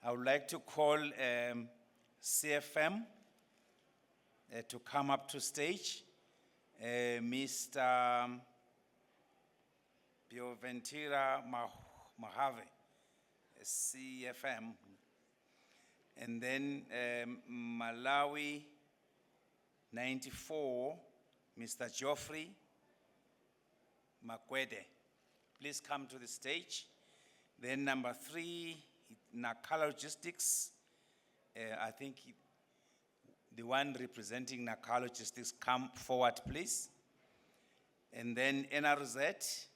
I would like to call CFM to come up to stage. Mr. Bioventira Mahave, CFM. And then Malawi 94, Mr. Geoffrey Makwede. Please come to the stage. Then number 3, Nakala Logistics. I think the one representing Nakala Logistics, come forward, please. And then NRZ,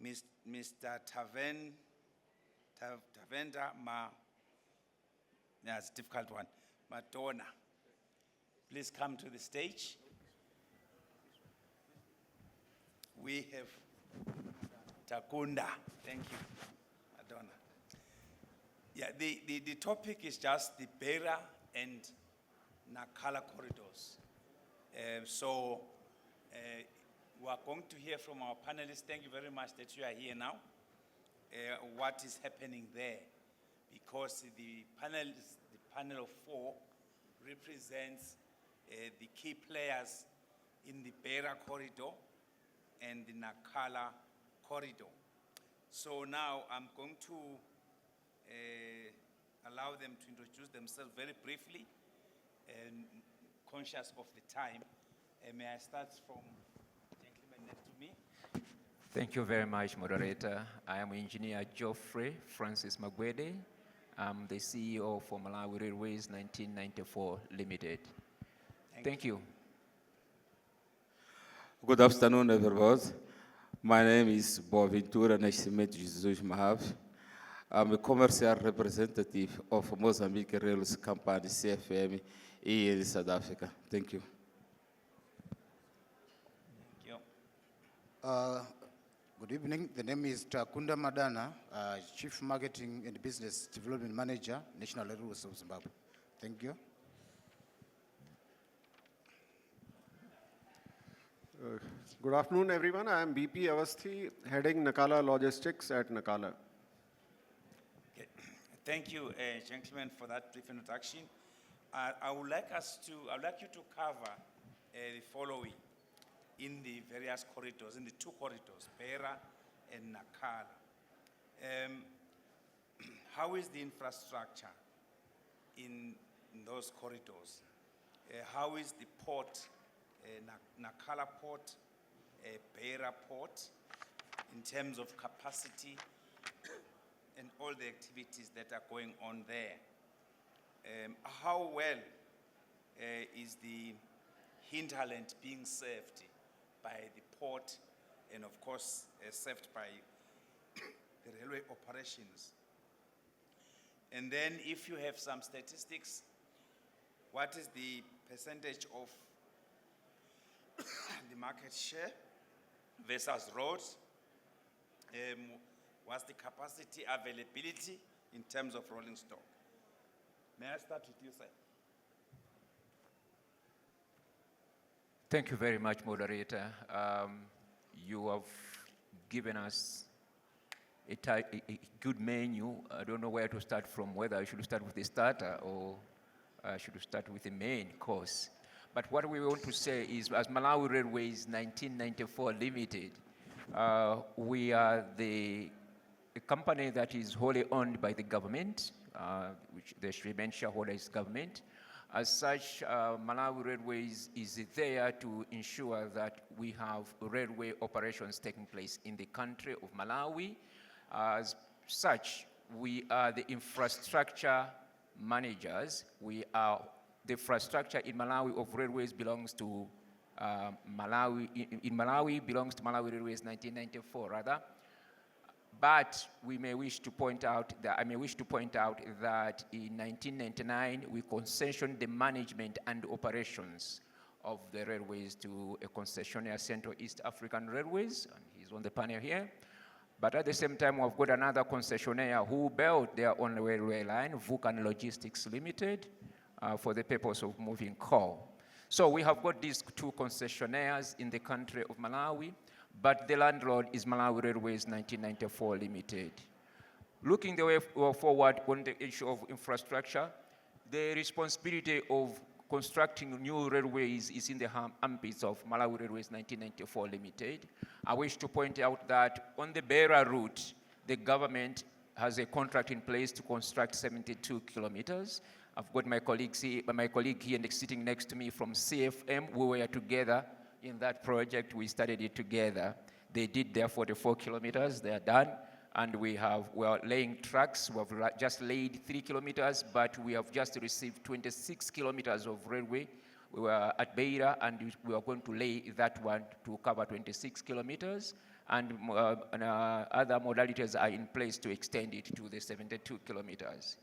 Mr. Tavenda it's a difficult one, Madonna. Please come to the stage. We have Takunda. Thank you, Madonna. Yeah, the topic is just the BEIRA and Nakala corridors. We are going to hear from our panelists. Thank you very much that you are here now. What is happening there? Because the panel of 4 represents the key players in the BEIRA corridor and the Nakala corridor. So now I'm going to allow them to introduce themselves very briefly, and conscious of the time. May I start from the gentleman next to me? Thank you very much, moderator. I am Engineer Geoffrey Francis Magwede. I'm the CEO for Malawi Railways 1994 Limited. Thank you. Good afternoon, everyone. My name is Boaventura Nascimento Jesus Mahav. I'm a commercial representative of Mozambique Railways Company, CFM, in South Africa. Thank you. Thank you. Good evening. The name is Takunda Madana, Chief Marketing and Business Development Manager, National Railways of Zimbabwe. Thank you. Good afternoon, everyone. I am BP Avasthi, heading Nakala Logistics at Nakala. Okay. Thank you, gentlemen, for that brief introduction. I would like you to cover the following in the various corridors, in the 2 corridors, BEIRA and Nakala. How is the infrastructure in those corridors? How is the port, Nakala port, BEIRA port, in terms of capacity and all the activities that are going on there? How well is the hinterland being served by the port and, of course, served by the railway operations? And then if you have some statistics, what is the percentage of the market share versus roads? What's the capacity availability in terms of rolling stock? May I start with you, sir? Thank you very much, moderator. You have given us a good menu. I don't know where to start from, whether I should start with the starter or I should start with the main course. But what we want to say is, as Malawi Railways 1994 Limited, we are a company that is wholly owned by the government, which the main shareholder is government. As such, Malawi Railways is there to ensure that we have railway operations taking place in the country of Malawi. As such, we are the infrastructure managers. The infrastructure in Malawi of railways belongs to Malawi. In Malawi belongs to Malawi Railways 1994, rather. But we may wish to point out that in 1999 we concessioned the management and operations of the railways to a concessionaire, Central East African Railways, and he's on the panel here. But at the same time, we've got another concessionaire who built their own railway line, Vulcan Logistics Limited, for the purpose of moving coal. So we have got these 2 concessionaires in the country of Malawi, but the landlord is Malawi Railways 1994 Limited. Looking the way forward on the issue of infrastructure, the responsibility of constructing new railways is in the armpits of Malawi Railways 1994 Limited. I wish to point out that on the BEIRA route, the government has a contract in place to construct 72 kilometers. I've got my colleague here sitting next to me from CFM. We were together in that project. We started it together. They did their 44 kilometers. They are done. And we are laying tracks. We have just laid 3 kilometers, but we have just received 26 kilometers of railway. We were at BEIRA, and we are going to lay that one to cover 26 kilometers. And other modalities are in place to extend it to the 72 kilometers.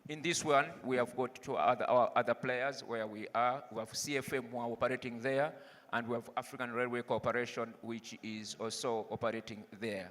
In this one, we have got two other players where we are. We have CFM who are operating there, and we have African Railway Corporation, which is also operating there.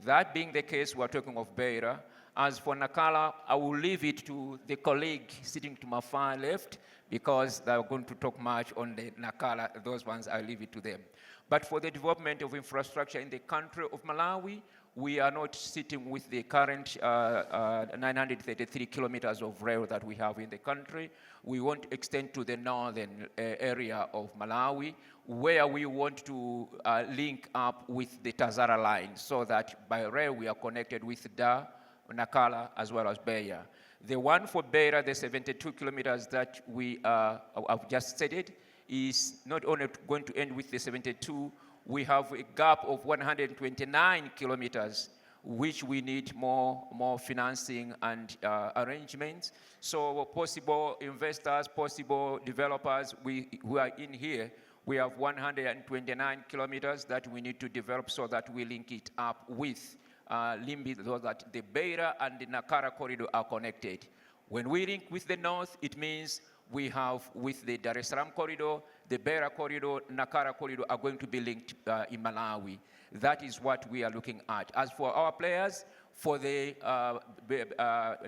That being the case, we're talking of BEIRA. As for Nacala, I will leave it to the colleague sitting to my far left, because they're going to talk much on the Nacala. Those ones, I'll leave it to them. But for the development of infrastructure in the country of Malawi, we are not sitting with the current 933 kilometers of rail that we have in the country. We want to extend to the northern area of Malawi, where we want to link up with the TAZARA line, so that by rail we are connected with Nacala, as well as BEIRA. The one for BEIRA, the 72 kilometers that we have just stated, is not only going to end with the 72, we have a gap of 129 kilometers, which we need more financing and arrangements. So possible investors, possible developers, who are in here, we have 129 kilometers that we need to develop, so that we link it up with Limbi, so that the BEIRA and the Nacala corridor are connected. When we link with the north, it means we have with the Dar es Salaam corridor, the BEIRA corridor, Nacala corridor are going to be linked in Malawi. That is what we are looking at. As for our players, for the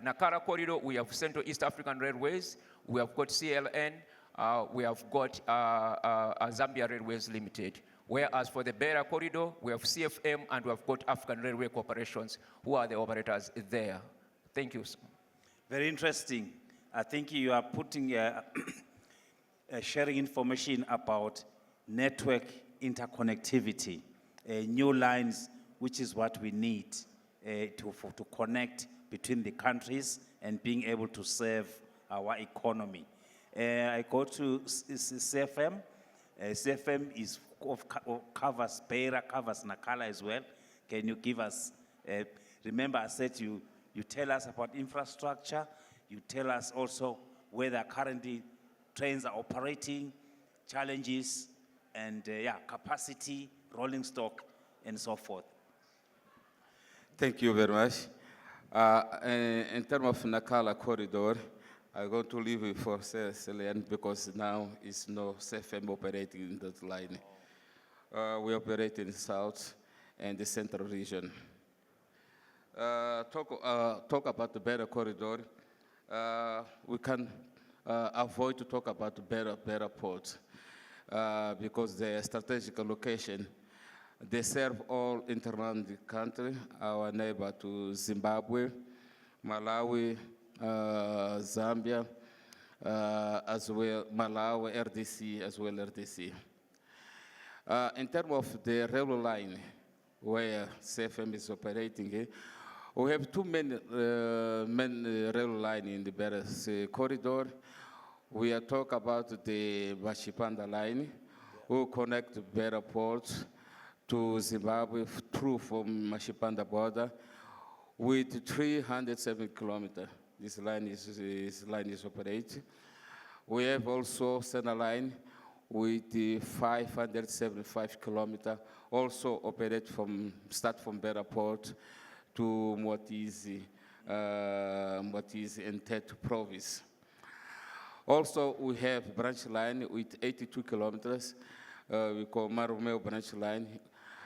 Nacala corridor, we have Central East African Railways, we have got CLN, we have got Zambia Railways Limited. Whereas for the BEIRA corridor, we have CFM, and we have got African Railway Corporations, who are the operators there. Thank you. Very interesting. I think you are putting sharing information about network interconnectivity, new lines, which is what we need to connect between the countries and being able to serve our economy. I go to CFM. CFM covers BEIRA, covers Nacala as well. Can you give us, remember I said you tell us about infrastructure, you tell us also whether currently trains are operating, challenges, and capacity, rolling stock, and so forth. Thank you very much. In terms of Nacala corridor, I'm going to leave it for Celine, because now is no CFM operating in that line. We operate in the south and the central region. Talk about the BEIRA corridor. We can avoid to talk about the BEIRA port because the strategic location, they serve all interland country, our neighbor to Zimbabwe, Malawi, Zambia, as well Malawi, RDC, as well RDC. In terms of the railway line where CFM is operating, we have two main railway lines in the BEIRA corridor. We are talking about the Mashipanda line, who connect BEIRA port to Zimbabwe through from Mashipanda border with 307 kilometers. This line is operated. We have also Sena line with the 575 kilometers, also operate start from BEIRA port to Moatizi in Tetu province. Also, we have branch line with 82 kilometers. We call Marumeu branch line.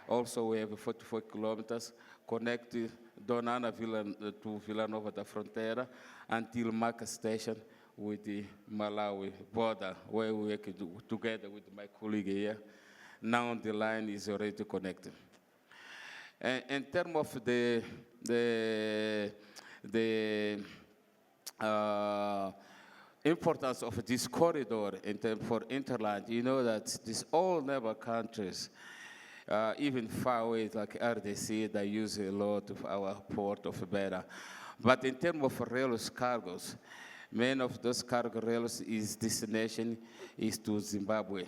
Also, we have 44 kilometers connected Donana to Vila Nova da Fronteira until Maca station with the Malawi border, where we work together with my colleague here. Now the line is already connected. And in terms of the importance of this corridor for interland, you know that these all neighbor countries, even far away like RDC, they use a lot of our port of BEIRA. But in terms of rails cargoes, many of those cargo rails is destination is to Zimbabwe.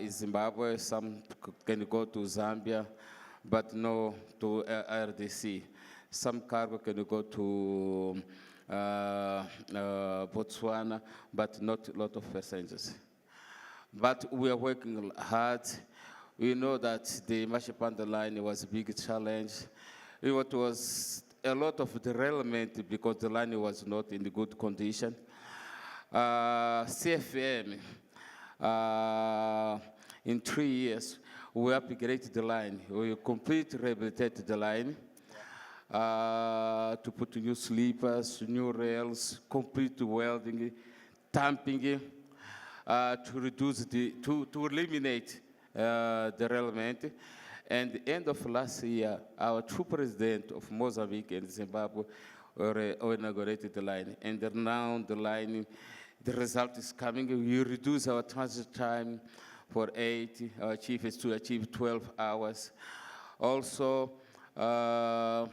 In Zimbabwe, some can go to Zambia, but no to RDC. Some cargo can go to Botswana, but not a lot of passengers. But we are working hard. We know that the Mashipanda line was a big challenge. It was a lot of derailment because the line was not in good condition. CFM, in 3 years, we upgraded the line. We completely rehabilitated the line to put new sleepers, new rails, complete welding, tamping, to reduce to eliminate the derailment. And the end of last year, our two presidents of Mozambique and Zimbabwe inaugurated the line. And now the line, the result is coming. We reduce our transit time for 8, our chief is to achieve 12 hours. Also, the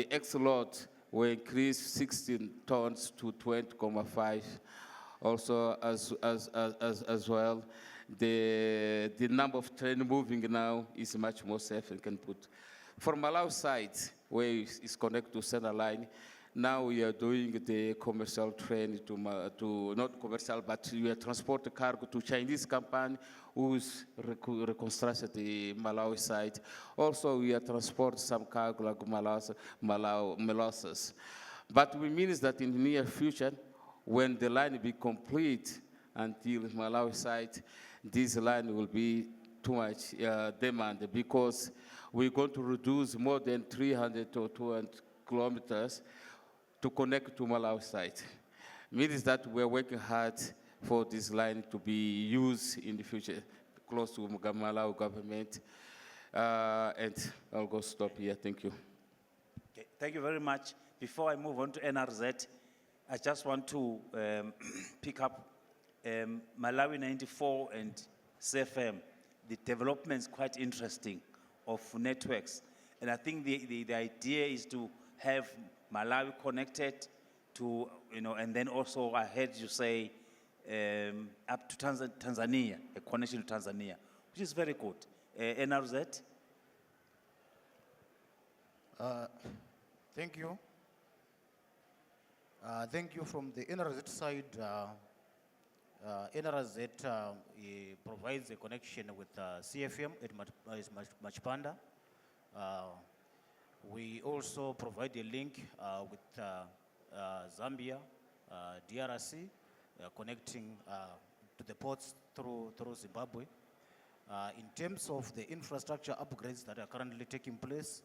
X-load will increase 16 tons to 20.5. Also, as well, the number of trains moving now is much more safe and can put. For Malawi side, where it's connected to center line, now we are doing the commercial train to not commercial, but we are transport the cargo to Chinese company who's reconstructed the Malawi side. Also, we are transport some cargo like molasses. But we mean that in the near future, when the line be complete until Malawi side, this line will be too much demand because we're going to reduce more than 300 or 200 kilometers to connect to Malawi side. Means that we're working hard for this line to be used in the future, close to Malawi government. And I'll go stop here. Thank you. Okay, thank you very much. Before I move on to NRZ, I just want to pick up Malawi 94 and CFM. The development is quite interesting of networks. And I think the idea is to have Malawi connected to, and then also I heard you say up to Tanzania, a connection to Tanzania, which is very good. NRZ? Thank you. Thank you. From the NRZ side, NRZ provides a connection with CFM at Machipanda. We also provide a link with Zambia, DRC, connecting to the ports through Zimbabwe. In terms of the infrastructure upgrades that are currently taking place,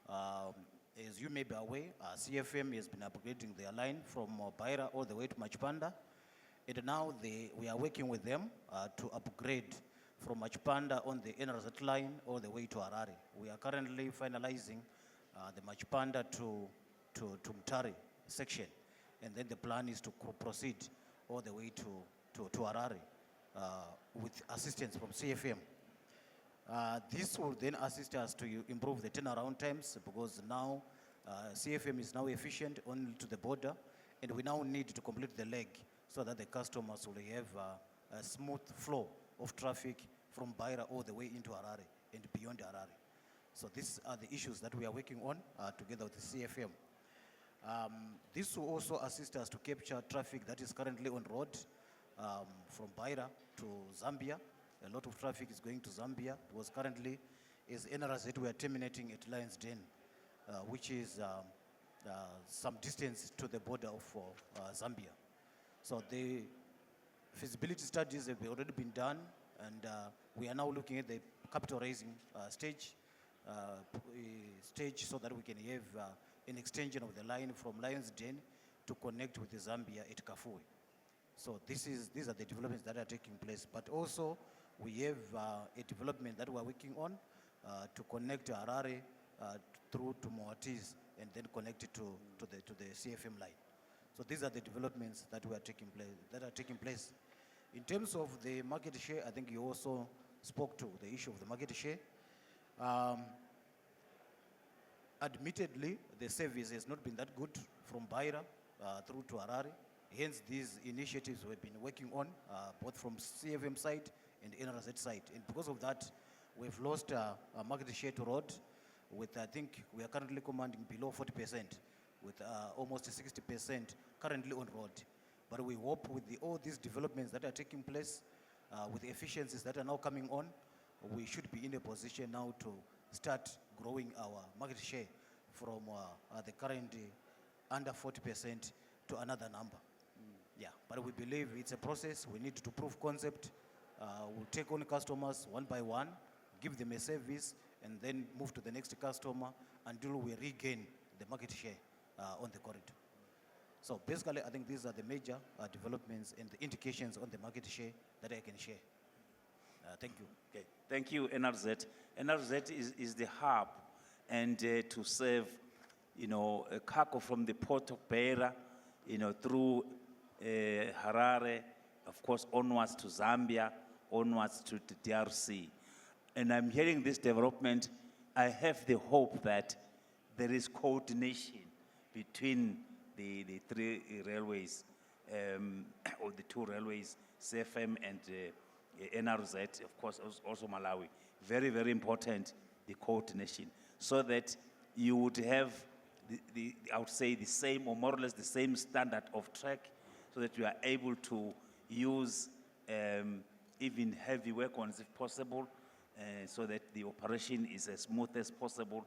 as you may be aware, CFM has been upgrading their line from BEIRA all the way to Machipanda. And now we are working with them to upgrade from Machipanda on the NRZ line all the way to Harare. We are currently finalizing the Machipanda to Mutare section. And then the plan is to proceed all the way to Harare with assistance from CFM. This will then assist us to improve the turnaround times because now CFM is now efficient only to the border, and we now need to complete the leg so that the customers will have a smooth flow of traffic from BEIRA all the way into Harare and beyond Harare. So these are the issues that we are working on together with the CFM. This will also assist us to capture traffic that is currently on road from BEIRA to Zambia. A lot of traffic is going to Zambia because currently is NRZ we are terminating at Lions Den, which is some distance to the border of Zambia. So the feasibility studies have already been done, and we are now looking at the capital raising stage so that we can have an extension of the line from Lions Den to connect with the Zambia at Kafue. So these are the developments that are taking place. But also we have a development that we're working on to connect Harare through to Moatis and then connect it to the CFM line. So these are the developments that are taking place. In terms of the market share, I think you also spoke to the issue of the market share. Admittedly, the service has not been that good from BEIRA through to Harare. Hence, these initiatives we've been working on, both from CFM side and NRZ side. And because of that, we've lost a market share to road with, I think, we are currently commanding below 40%, with almost 60% currently on road. But we hope with all these developments that are taking place, with the efficiencies that are now coming on, we should be in a position now to start growing our market share from the current under 40% to another number. Yeah, but we believe it's a process. We need to prove concept. We'll take on customers one by one, give them a service, and then move to the next customer until we regain the market share on the corridor. So basically, I think these are the major developments and the indications on the market share that I can share. Thank you. Okay, thank you, NRZ. NRZ is the hub, and to serve, a cargo from the port of BEIRA, through Harare, of course, onwards to Zambia, onwards to the DRC. And I'm hearing this development. I have the hope that there is coordination between the three railways, or the two railways, CFM and NRZ, of course, also Malawi. Very, very important, the coordination, so that you would have, I would say, the same, or more or less the same standard of track, so that you are able to use even heavy weapons if possible, so that the operation is as smooth as possible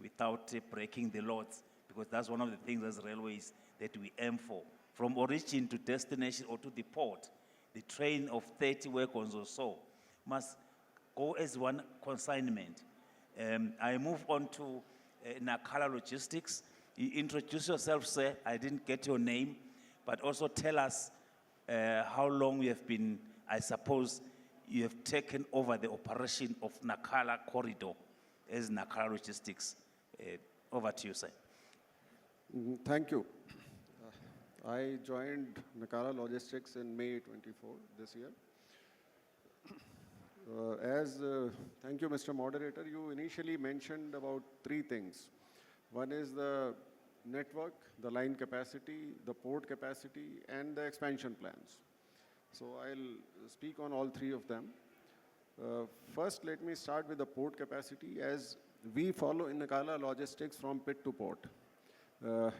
without breaking the loads, because that's one of the things as railways that we aim for. From origin to destination or to the port, the train of 30 wagons or so must go as one consignment. I move on to Nacala Logistics. You introduce yourself, sir. I didn't get your name, but also tell us how long you have been, I suppose, you have taken over the operation of Nacala Corridor as Nacala Logistics. Over to you, sir. Thank you. I joined Nacala Logistics in May 24 this year. Thank you, Mr. Moderator. You initially mentioned about three things. One is the network, the line capacity, the port capacity, and the expansion plans. So I'll speak on all three of them. First, let me start with the port capacity, as we follow in Nacala Logistics from pit to port.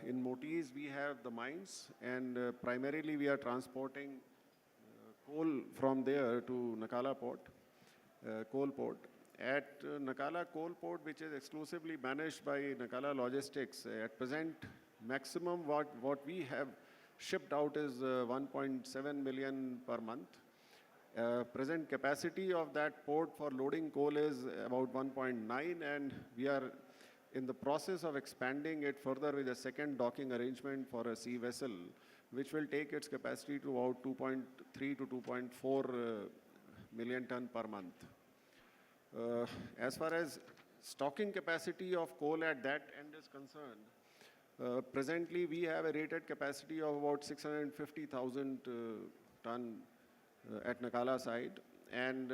In Motis, we have the mines, and primarily we are transporting coal from there to Nacala port, coal port. At Nacala coal port, which is exclusively managed by Nacala Logistics, at present, maximum what we have shipped out is 1.7 million per month. Present capacity of that port for loading coal is about 1.9, and we are in the process of expanding it further with a second docking arrangement for a sea vessel, which will take its capacity to about 2.3 to 2.4 million ton per month. As far as stocking capacity of coal at that end is concerned, presently we have a rated capacity of about 650,000 ton at Nacala side, and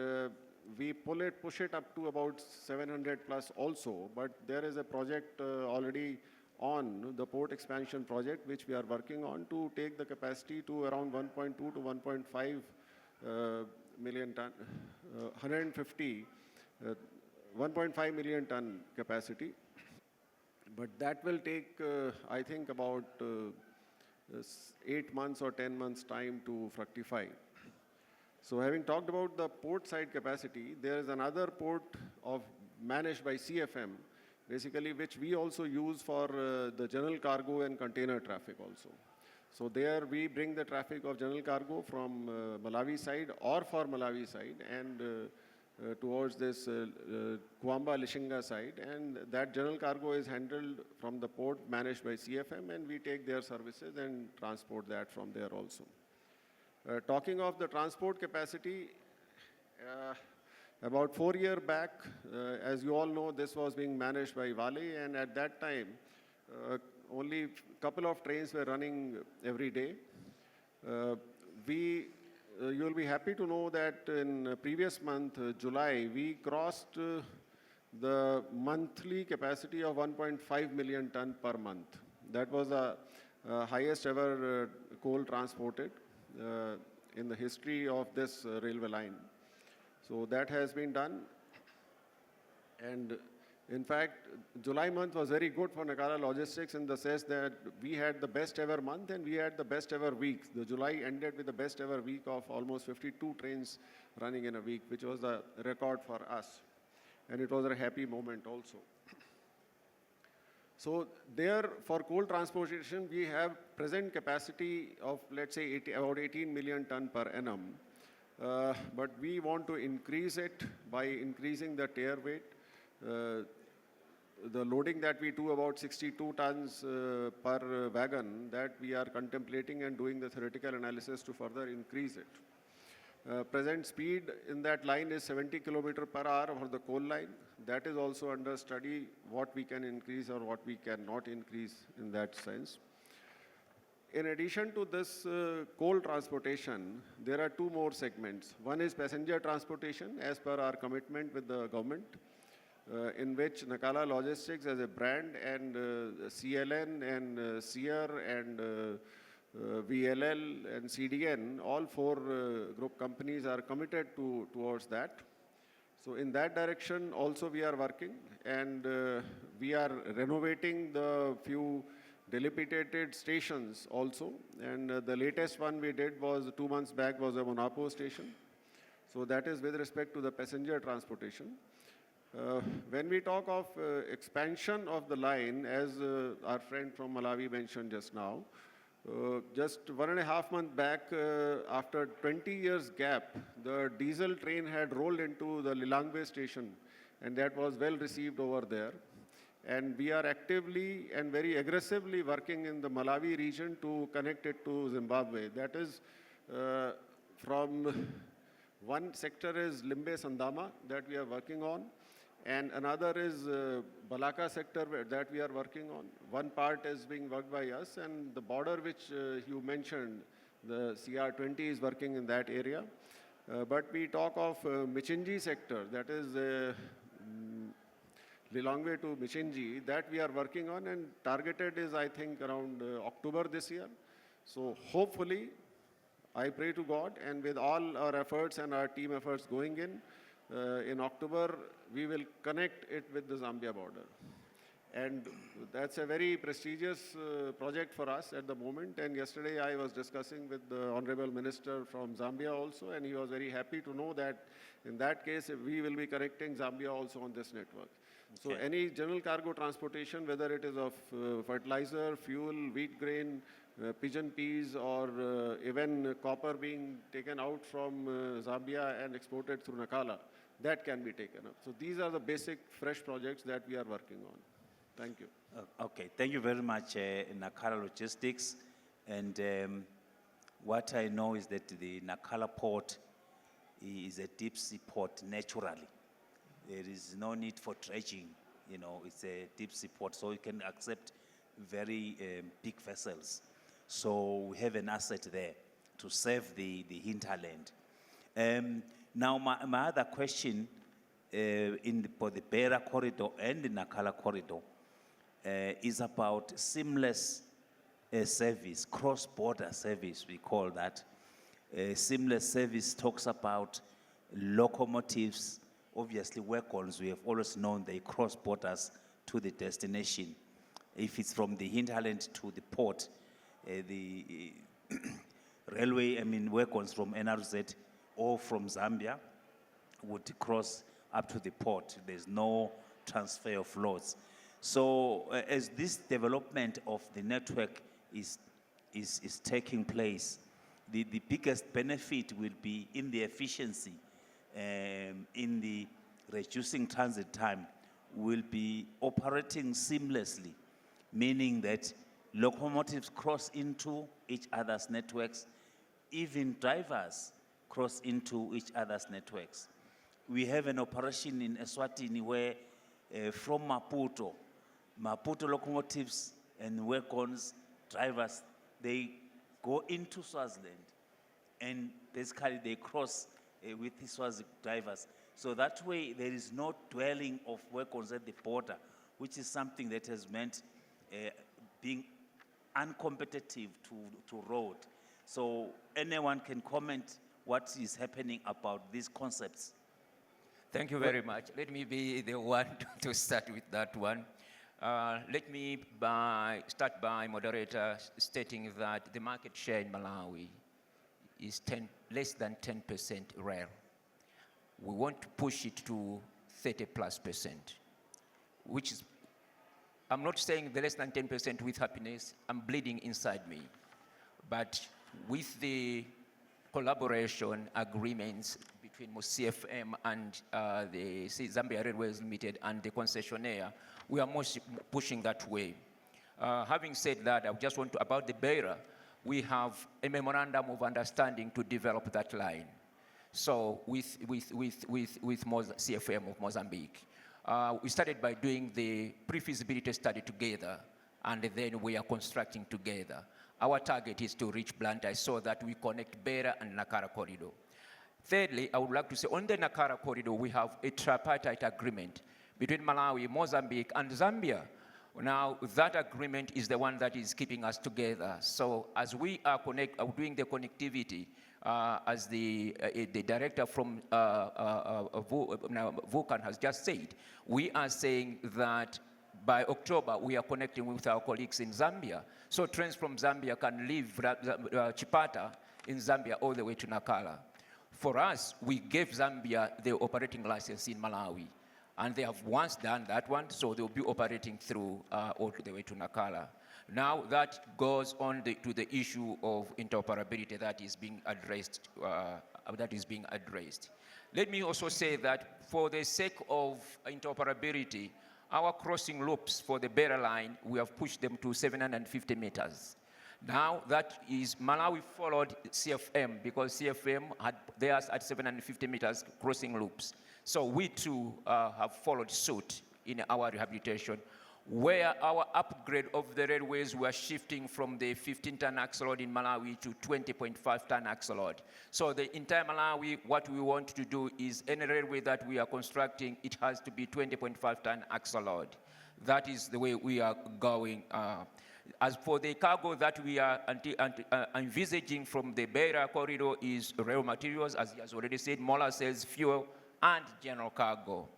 we push it up to about 700 plus also, but there is a project already on, the port expansion project, which we are working on to take the capacity to around 1.2 to 1.5 million ton, 1.5 million ton capacity. But that will take, I think, about 8 months or 10 months time to fructify. So having talked about the port side capacity, there is another port managed by CFM, basically, which we also use for the general cargo and container traffic also. So there we bring the traffic of general cargo from Malawi side or for Malawi side and towards this Kuamba Lishinga side, and that general cargo is handled from the port managed by CFM, and we take their services and transport that from there also. Talking of the transport capacity, About 4 years back, as you all know, this was being managed by Vale, and at that time, only a couple of trains were running every day. You will be happy to know that in previous month, July, we crossed the monthly capacity of 1.5 million ton per month. That was the highest ever coal transported in the history of this railway line. So that has been done. And in fact, July month was very good for Nakala Logistics in the sense that we had the best ever month and we had the best ever week. The July ended with the best ever week of almost 52 trains running in a week, which was a record for us. And it was a happy moment also. So there, for coal transportation, we have present capacity of, let's say, about 18 million ton per annum. But we want to increase it by increasing the tier weight. The loading that we do, about 62 tons per wagon, that we are contemplating and doing the theoretical analysis to further increase it. Present speed in that line is 70 km per hour for the coal line. That is also under study, what we can increase or what we cannot increase in that sense. In addition to this coal transportation, there are two more segments. One is passenger transportation, as per our commitment with the government, in which Nakala Logistics as a brand and CLN and CR and VLL and CDN, all four group companies are committed towards that. So in that direction also we are working, and we are renovating the few dilapidated stations also. And the latest one we did was 2 months back was a Monapo station. So that is with respect to the passenger transportation. When we talk of expansion of the line, as our friend from Malawi mentioned just now, just 1.5 months back, after 20 years gap, the diesel train had rolled into the Lilongwe station, and that was well received over there. And we are actively and very aggressively working in the Malawi region to connect it to Zimbabwe. That is from one sector is Limbe Sandama that we are working on, and another is Balaka sector that we are working on. One part is being worked by us, and the border which you mentioned, the CR20 is working in that area. But we talk of Michinji sector, that is Lilongwe to Michinji, that we are working on, and targeted is, I think, around October this year. So hopefully, I pray to God, and with all our efforts and our team efforts going in October, we will connect it with the Zambia border. And that's a very prestigious project for us at the moment. And yesterday I was discussing with the Honorable Minister from Zambia also, and he was very happy to know that in that case, we will be connecting Zambia also on this network. So any general cargo transportation, whether it is of fertilizer, fuel, wheat grain, pigeon peas, or even copper being taken out from Zambia and exported through Nakala, that can be taken up. So these are the basic fresh projects that we are working on. Thank you. Okay, thank you very much, Nakala Logistics. And what I know is that the Nakala port is a deep sea port naturally. There is no need for dredging, you know, it's a deep sea port, so it can accept very big vessels. So we have an asset there to serve the hinterland. Now, my other question for the BEIRA corridor and the Nakala corridor is about seamless service, cross-border service, we call that. Seamless service talks about locomotives. Obviously, wagons, we have always known they cross borders to the destination. If it's from the hinterland to the port, the railway, wagons from NRZ or from Zambia would cross up to the port. There's no transfer of loads. So as this development of the network is taking place, the biggest benefit will be in the efficiency, in the reducing transit time, will be operating seamlessly, meaning that locomotives cross into each other's networks, even drivers cross into each other's networks. we have an operation in Eswatini where from Maputo locomotives and wagons, drivers, they go into Swaziland and basically they cross with the Swazi drivers. So that way there is no dwelling of wagons at the border, which is something that has meant being uncompetitive to road. So anyone can comment what is happening about these concepts. Thank you very much. Let me be the one to start with that one. Let me start by moderator stating that the market share in Malawi is less than 10% rail. We want to push it to 30+%, which is, I'm not saying the less than 10% with happiness, I'm bleeding inside me. But with the collaboration agreements between CFM and the Zambia Railways Limited and the concessionaire, we are pushing that way. Having said that, I just want to, about the BEIRA, we have a memorandum of understanding to develop that line. So with CFM of Mozambique. We started by doing the pre-feasibility study together, and then we are constructing together. Our target is to reach Blantyre so that we connect BEIRA and Nakara corridor. Thirdly, I would like to say on the Nakara corridor, we have a tripartite agreement between Malawi, Mozambique, and Zambia. Now, that agreement is the one that is keeping us together. So as we are doing the connectivity, as the director from Vulcan has just said, we are saying that by October, we are connecting with our colleagues in Zambia. So trains from Zambia can leave Chipata in Zambia all the way to Nacala. For us, we gave Zambia the operating license in Malawi. And they have once done that one, so they'll be operating through all the way to Nacala. Now that goes on to the issue of interoperability that is being addressed. Let me also say that for the sake of interoperability, our crossing loops for the BEIRA line, we have pushed them to 750 meters. Now that is, Malawi followed CFM because CFM had theirs at 750 meters crossing loops. So we too have followed suit in our rehabilitation, where our upgrade of the railways were shifting from the 15-ton axle load in Malawi to 20.5-ton axle load. So the entire Malawi, what we want to do is any railway that we are constructing, it has to be 20.5-ton axle load. That is the way we are going. As for the cargo that we are envisaging from the BEIRA corridor is rail materials, as he has already said, molasses, fuel, and general cargo.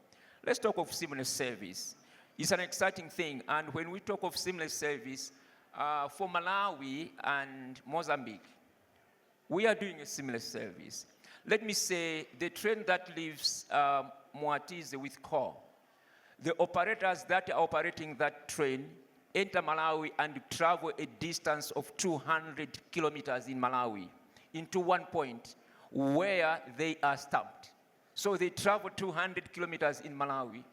Let's talk of seamless service. It's an exciting thing, and when we talk of seamless service, for Malawi and Mozambique, we are doing a seamless service. Let me say, the train that leaves Moatize with core, the operators that are operating that train enter Malawi and travel a distance of 200 kilometers in Malawi into one point where they are stopped. So they travel 200 kilometers in Malawi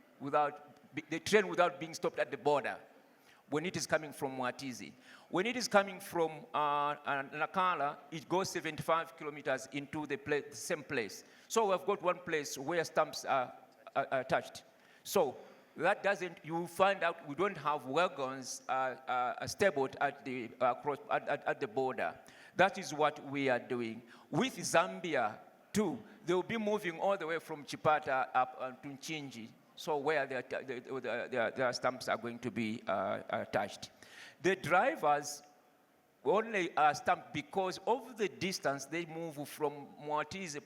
the train without being stopped at the border when it is coming from Moatize. When it is coming from Nacala, it goes 75 kilometers into the same place. So we've got one place where stamps are attached. So that doesn't, you find out we don't have wagons stabled at the border. That is what we are doing. With Zambia, too, they will be moving all the way from Chipata up to Nchinji, so where their stamps are going to be attached. The drivers only are stamped because of the distance they move from Moatize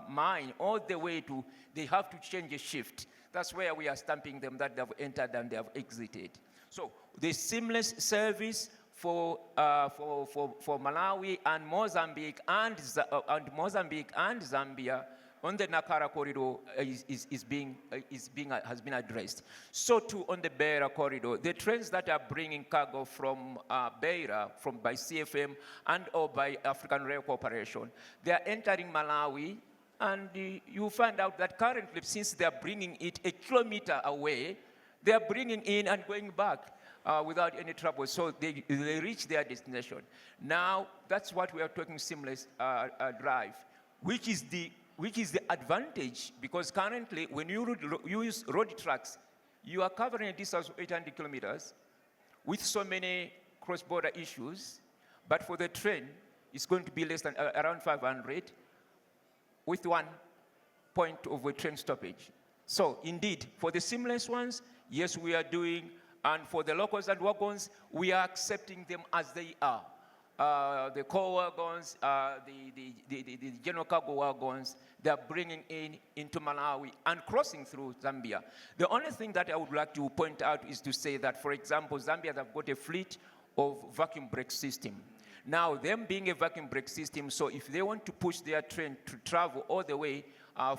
mine all the way to, they have to change a shift. That's where we are stamping them that they have entered and they have exited. So the seamless service for Malawi and Mozambique and Zambia on the Nakara corridor has been addressed. So too on the BEIRA corridor, the trains that are bringing cargo from BEIRA, by CFM and or by African Rail Corporation, they are entering Malawi, and you find out that currently, since they are bringing it a kilometer away, they are bringing in and going back without any trouble. So they reach their destination. Now, that's what we are talking seamless drive, which is the which is the advantage, because currently when you use road trucks, you are covering a distance of 800 kilometers with so many cross-border issues, but for the train, it's going to be less than around 500 with 1 point of a train stoppage. So indeed, for the seamless ones, yes, we are doing, and for the locals and wagons, we are accepting them as they are. The core wagons, the general cargo wagons, they are bringing into Malawi and crossing through Zambia. The only thing that I would like to point out is to say that, for example, Zambia have got a fleet of vacuum brake system. Now, them being a vacuum brake system, so if they want to push their train to travel all the way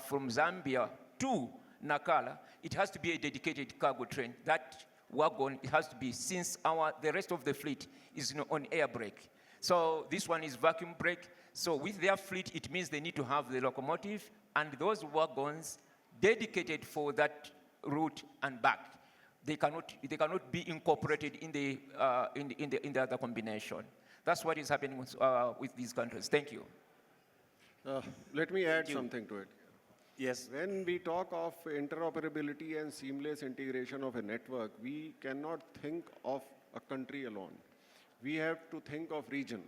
from Zambia to Nacala, it has to be a dedicated cargo train. That wagon, it has to be, since the rest of the fleet is on air brake. So this one is vacuum brake. So with their fleet, it means they need to have the locomotive and those wagons dedicated for that route and back. They cannot be incorporated in the other combination. That's what is happening with these countries. Thank you. Let me add something to it. Yes. When we talk of interoperability and seamless integration of a network, we cannot think of a country alone. We have to think of region.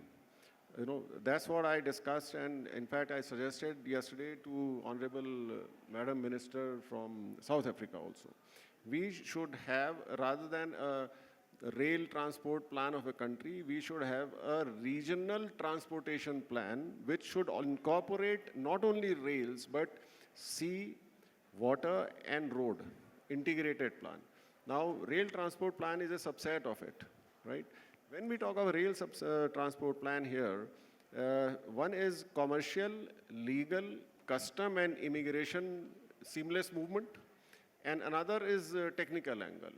You know, that's what I discussed, and in fact, I suggested yesterday to Honorable Madam Minister from South Africa also. We should have, rather than a rail transport plan of a country, we should have a regional transportation plan which should incorporate not only rails, but sea, water, and road, integrated plan. Now, rail transport plan is a subset of it, right? When we talk of rail transport plan here, one is commercial, legal, custom, and immigration seamless movement, and another is technical angle.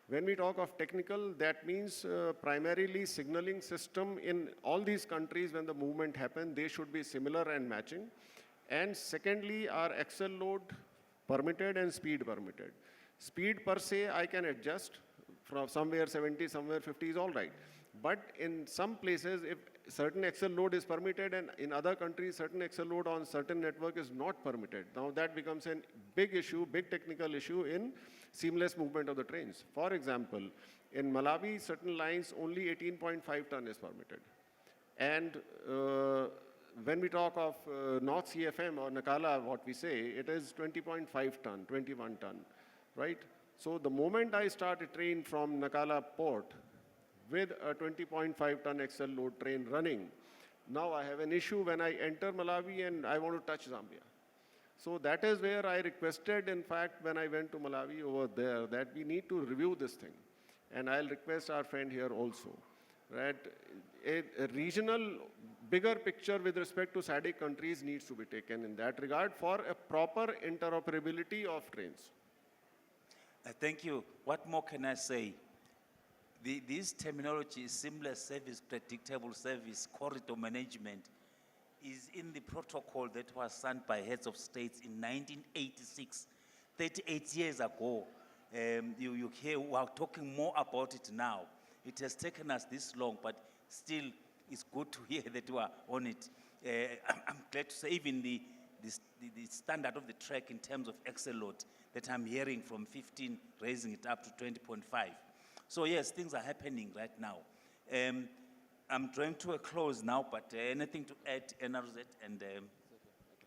When we talk of technical, that means primarily signaling system in all these countries when the movement happens, they should be similar and matching. And secondly, are axle load permitted and speed permitted. Speed per se, I can adjust from somewhere 70, somewhere 50 is all right. But in some places, if certain axle load is permitted and in other countries, certain axle load on certain network is not permitted. Now that becomes a big issue, big technical issue in seamless movement of the trains. For example, in Malawi, certain lines only 18.5 ton is permitted. And when we talk of North CFM or Nacala, what we say, it is 20.5 ton, 21 ton, right? So the moment I start a train from Nacala port with a 20.5 ton axle load train running, now I have an issue when I enter Malawi and I want to touch Zambia. So that is where I requested, in fact, when I went to Malawi over there, that we need to review this thing. And I'll request our friend here also, right? A regional, bigger picture with respect to SADC countries needs to be taken in that regard for a proper interoperability of trains. Thank you. What more can I say? This terminology, seamless service, predictable service, corridor management, is in the protocol that was signed by heads of states in 1986, 38 years ago. You hear we are talking more about it now. It has taken us this long, but still it's good to hear that we are on it. I'm glad to say even the standard of the track in terms of axle load that I'm hearing from 15, raising it up to 20.5. So yes, things are happening right now. I'm drawing to a close now, but anything to add, NRZ and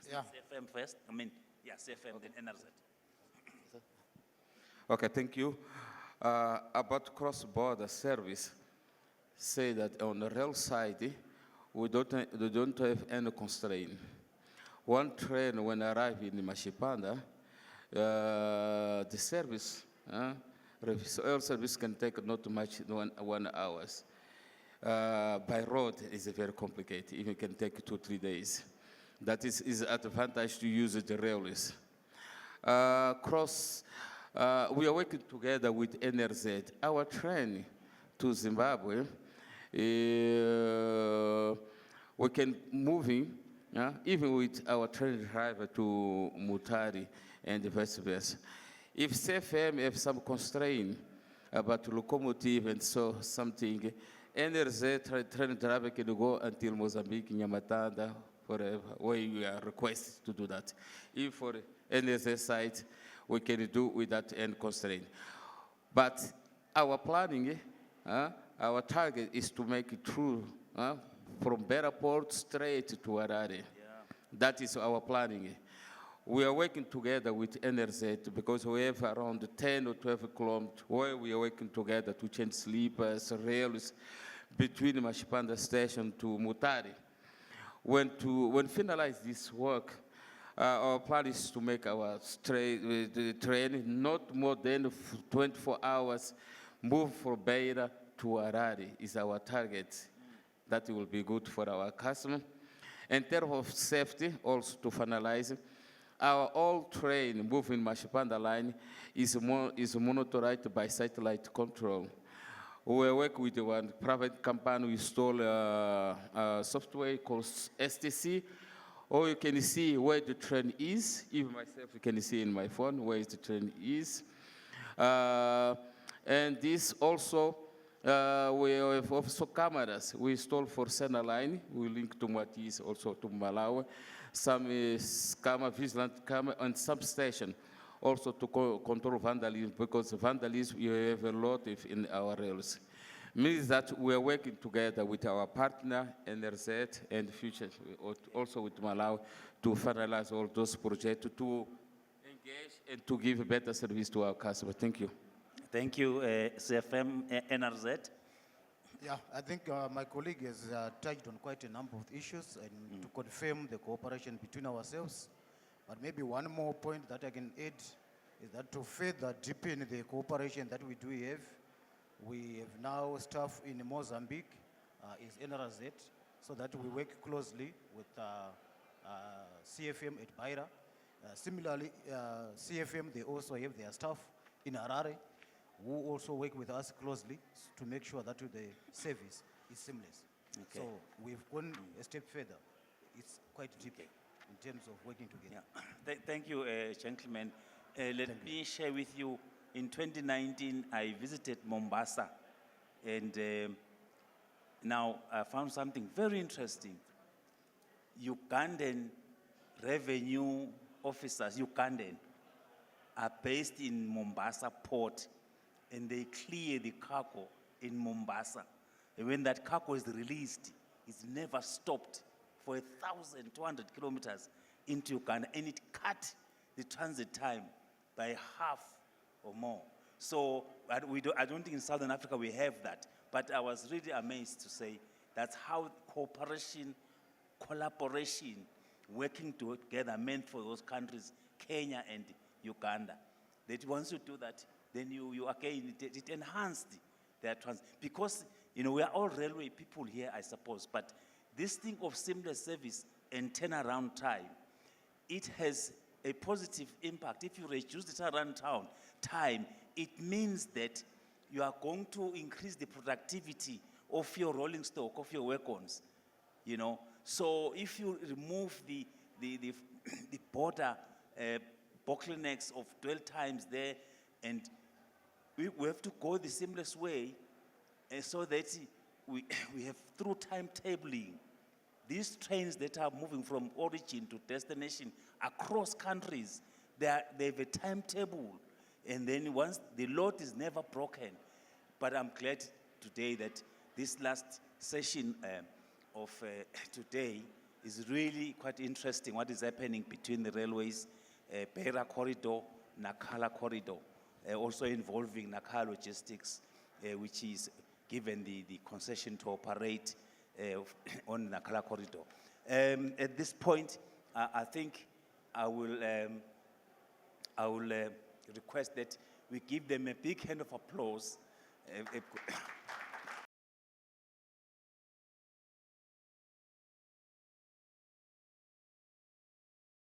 CFM first? CFM, then NRZ. Okay, thank you. About cross-border service, say that on the rail side, we don't have any constraint. One train, when arriving in Mashipanda, the service, oil service can take not much 1 hour. By road is very complicated. Even can take 2-3 days. That is advantage to use the railways. We are working together with NRZ. Our train to Zimbabwe, we can moving, even with our train driver to Mutari and vice versa. If CFM have some constraint about locomotive and so something, NRZ train driver can go until Mozambique, Nyamatanda, where you are requested to do that. If for NSS site, we can do without any constraint. But our planning, our target is to make it through from BEIRA Port straight to Harare. Yeah. That is our planning. We are working together with NRZ because we have around 10 or 12 kilometers where we are working together to change sleepers, rails between Mashipanda station to Mutari. When finalize this work, our plan is to make our train not more than 24 hours, move from BEIRA to Harare is our target. That will be good for our customer. In terms of safety, also to finalize, our all train moving Mashipanda line is monitored by satellite control. We work with one private company. We install a software called STC, or you can see where the train is. Even myself, you can see in my phone where the train is. And this also, we have also cameras. We install for Sena line. We link to Matis, also to Malawi. Some camera, vigilant camera, and substation, also to control vandalism, because vandalism you have a lot of in our rails. Means that we are working together with our partner, NRZ, and future, also with Malawi, to finalize all those projects, to engage and to give better service to our customers. Thank you. Thank you, CFM NRZ. Yeah, I think my colleague has touched on quite a number of issues and to confirm the cooperation between ourselves. But maybe one more point that I can add is that to further deepen the cooperation that we do have, we have now staff in Mozambique, is NRZ, so that we work closely with CFM at BEIRA. Similarly, CFM, they also have their staff in Harare, who also work with us closely to make sure that the service is seamless. Okay. So we've gone a step further. It's quite deep in terms of working together. Yeah. Thank you, gentlemen. Let me share with you, in 2019, I visited Mombasa, and now I found something very interesting. Ugandan revenue officers, Ugandan, are based in Mombasa port, and they clear the cargo in Mombasa. And when that cargo is released, it's never stopped for 1,200 kilometers into Uganda, and it cut the transit time by half or more. So I don't think in Southern Africa we have that, but I was really amazed to say that's how cooperation, collaboration, working together meant for those countries, Kenya and Uganda. That once you do that, then you again, it enhanced their transit. Because, we are all railway people here, I suppose, but this thing of seamless service and turnaround time, it has a positive impact. If you reduce the turnaround time, it means that you are going to increase the productivity of your rolling stock, of your wagons, So if you remove the border bottlenecks of dwell times there, and we have to go the seamless way, so that we have through timetabling. These trains that are moving from origin to destination across countries, they have a timetable, and then once the load is never broken. But I'm glad today that this last session of today is really quite interesting, what is happening between the railways, BEIRA corridor, Nacala corridor, also involving Nacala Logistics, which is given the concession to operate on Nacala corridor. At this point, I think I will request that we give them a big hand of applause.